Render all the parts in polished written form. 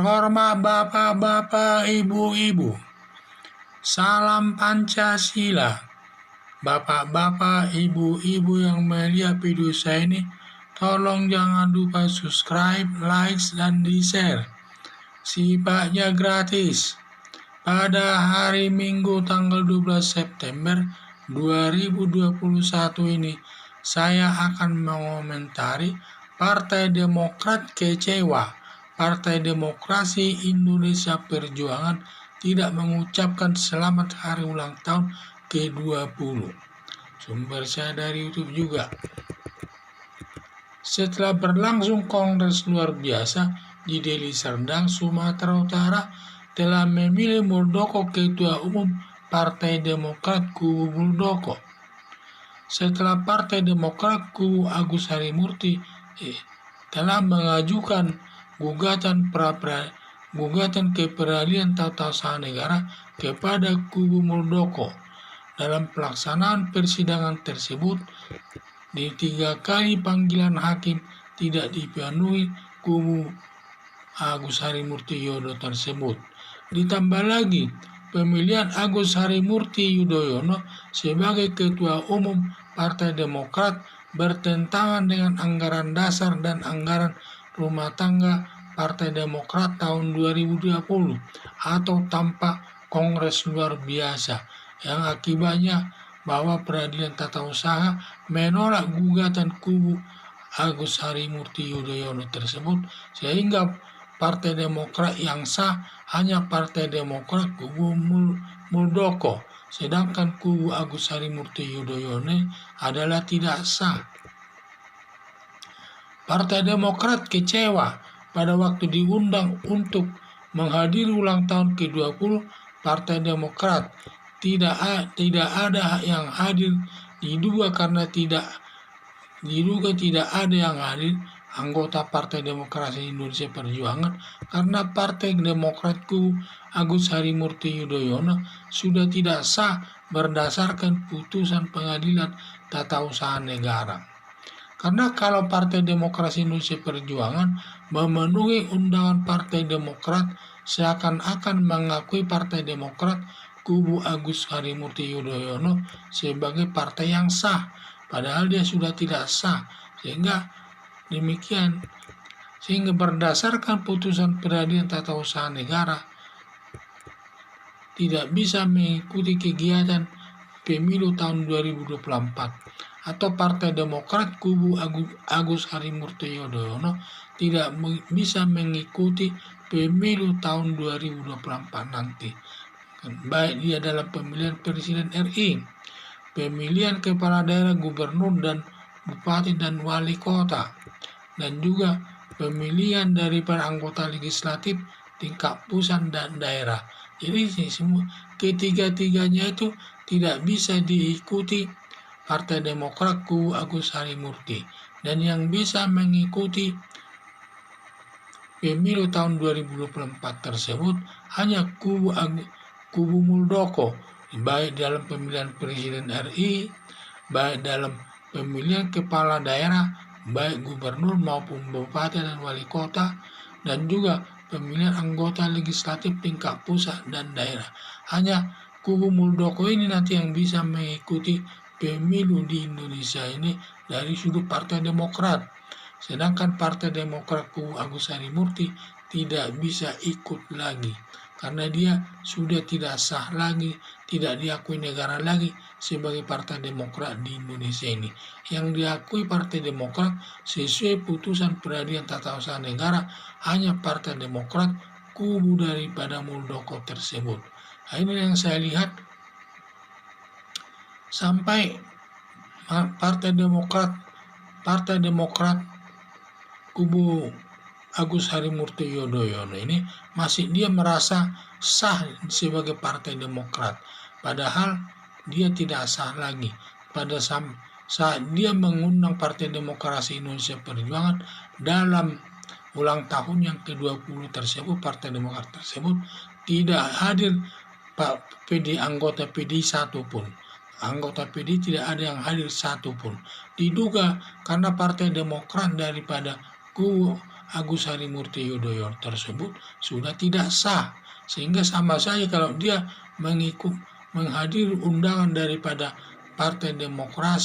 Terhormat Bapak-Bapak, Ibu-Ibu, salam Pancasila. Bapak-bapak, ibu-ibu yang melihat video saya ini, tolong jangan lupa subscribe, like, dan di-share. Sifatnya gratis. Pada hari Minggu tanggal 12 September 2021 ini, saya akan mengomentari Partai Demokrat kecewa. Partai Demokrasi Indonesia Perjuangan tidak mengucapkan selamat hari ulang tahun ke-20. Sumber saya dari YouTube juga. Setelah berlangsung kongres luar biasa di Deli Serdang, Sumatera Utara, telah memilih Muldoko Ketua Umum Partai Demokrat kubu Muldoko. Setelah Partai Demokrat kubu Agus Harimurti telah mengajukan gugatan ke peradilan tata usaha negara kepada kubu Muldoko. Dalam pelaksanaan persidangan tersebut, di 3 kali panggilan hakim tidak dipenuhi kubu Agus Harimurti Yudhoyono tersebut. Ditambah lagi, pemilihan Agus Harimurti Yudhoyono sebagai Ketua Umum Partai Demokrat bertentangan dengan anggaran dasar dan anggaran rumah tangga Partai Demokrat tahun 2020 atau tanpa kongres luar biasa, yang akibatnya bahwa peradilan tata usaha menolak gugatan kubu Agus Harimurti Yudhoyono tersebut, sehingga Partai Demokrat yang sah hanya Partai Demokrat kubu Muldoko, sedangkan kubu Agus Harimurti Yudhoyono adalah tidak sah. Partai Demokrat kecewa pada waktu diundang untuk menghadiri ulang tahun ke-20 Partai Demokrat. Tidak ada yang hadir, diduga tidak ada yang hadir anggota Partai Demokrasi Indonesia Perjuangan karena Partai Demokratku Agus Harimurti Yudhoyono sudah tidak sah berdasarkan putusan Pengadilan Tata Usaha Negara. Karena kalau Partai Demokrasi Indonesia Perjuangan memenuhi undangan Partai Demokrat, seakan-akan mengakui Partai Demokrat kubu Agus Harimurti Yudhoyono sebagai partai yang sah, padahal dia sudah tidak sah. Sehingga berdasarkan putusan Peradilan Tata Usaha Negara tidak bisa mengikuti kegiatan pemilu tahun 2024, atau Partai Demokrat kubu Agus Harimurti Yudhoyono tidak bisa mengikuti pemilu tahun 2024 nanti, baik dia dalam pemilihan Presiden RI, pemilihan kepala daerah, gubernur dan bupati dan wali kota, dan juga pemilihan daripada anggota legislatif tingkat pusat dan daerah. Jadi semua ketiga-tiganya itu tidak bisa diikuti Partai Demokrat kubu Agus Harimurti, dan yang bisa mengikuti pemilu tahun 2024 tersebut hanya kubu Muldoko, baik dalam pemilihan Presiden RI, baik dalam pemilihan kepala daerah, baik gubernur maupun bupati dan wali kota, dan juga pemilihan anggota legislatif tingkat pusat dan daerah. Hanya kubu Muldoko ini nanti yang bisa mengikuti pemilu di Indonesia ini dari sudut Partai Demokrat. Sedangkan Partai Demokrat kubu Agus Harimurti tidak bisa ikut lagi, karena dia sudah tidak sah lagi, tidak diakui negara lagi sebagai Partai Demokrat di Indonesia ini. Yang diakui Partai Demokrat sesuai putusan Peradilan Tata Usaha Negara hanya Partai Demokrat kubu daripada Muldoko tersebut. Nah, ini yang saya lihat sampai Partai Demokrat kubu Agus Harimurti Yudhoyono ini masih dia merasa sah sebagai Partai Demokrat, padahal dia tidak sah lagi. Pada saat dia mengundang Partai Demokrasi Indonesia Perjuangan dalam ulang tahun yang ke-20 tersebut, Partai Demokrat tersebut tidak hadir anggota PD satupun. Anggota PD tidak ada yang hadir satupun. Diduga karena Partai Demokrat daripada kubu Agus Harimurti Yudhoyono tersebut sudah tidak sah. Sehingga sama saja kalau dia menghadiri undangan daripada Partai Demokrat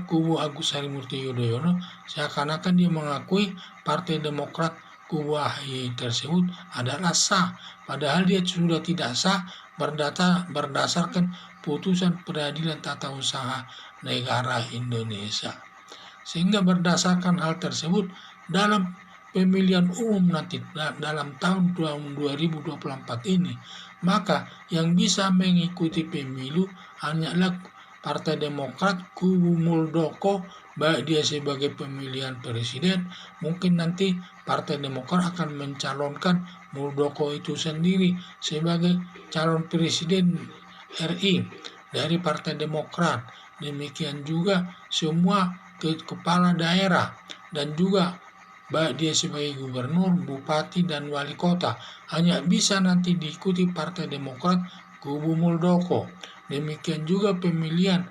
kubu Agus Harimurti Yudhoyono, seakan-akan dia mengakui Partai Demokrat kubu AHY tersebut adalah sah, padahal dia sudah tidak sah berdasarkan putusan Pengadilan Tata Usaha Negara Indonesia. Sehingga berdasarkan hal tersebut, dalam pemilihan umum nanti dalam tahun 2024 ini, maka yang bisa mengikuti pemilu hanyalah Partai Demokrat kubu Muldoko, baik dia sebagai pemilihan presiden, mungkin nanti Partai Demokrat akan mencalonkan Muldoko itu sendiri sebagai calon presiden RI dari Partai Demokrat. Demikian juga semua kepala daerah dan juga baik dia sebagai gubernur, bupati, dan wali kota hanya bisa nanti diikuti Partai Demokrat kubu Muldoko. Demikian juga pemilihan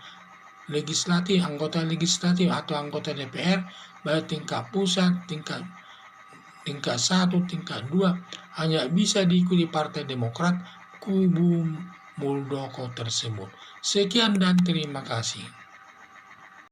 legislatif, anggota legislatif atau anggota DPR, baik tingkat pusat, tingkat 1, tingkat 2, hanya bisa diikuti Partai Demokrat kubu Muldoko tersebut. Sekian dan terima kasih.